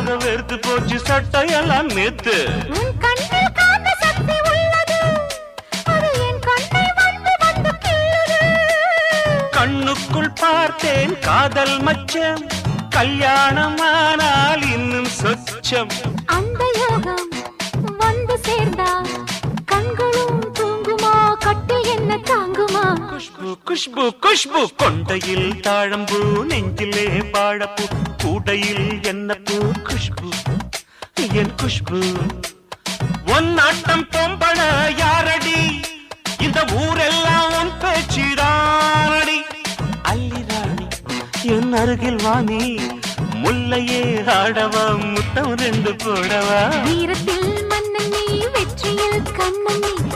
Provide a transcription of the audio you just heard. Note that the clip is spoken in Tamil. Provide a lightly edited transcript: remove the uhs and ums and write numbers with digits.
ஆக வெறுத்து போச்சு சட்டையெல்லாம் நேத்து. உன் கண்ணில் காந்த சக்தி உள்ளது, அது என் கண்ணை வந்து வந்து கிள்ளுது. கண்ணுக்குள் பார்த்தேன் காதல் மச்சம், கல்யாணமானால் இன்னும் சொச்சம். அந்த யோகம் வந்து சேர்ந்தா கண்களும் தூங்குமா, கட்டில் என்ன தாங்குமா? குஷ்பு குஷ்பு குஷ்பு, கொண்டையில் தாழம்பூ, நெஞ்சிலே வாழப்பூ, கூடையில் என்ன பூ? குஷ்பு என் குஷ்பு. ஒன்னாட்டம் பொம்பள யாரடி, இந்த ஊரெல்லாம் உன் பேச்சிடானடி. அல்லிராணி என் அருகில் வாணி, முல்லையே ஆடவா, முத்தம் ரெண்டு போடவா. வீரத்தில் மன்னன் நீ, வெற்றியில் கண்ணன் நீ.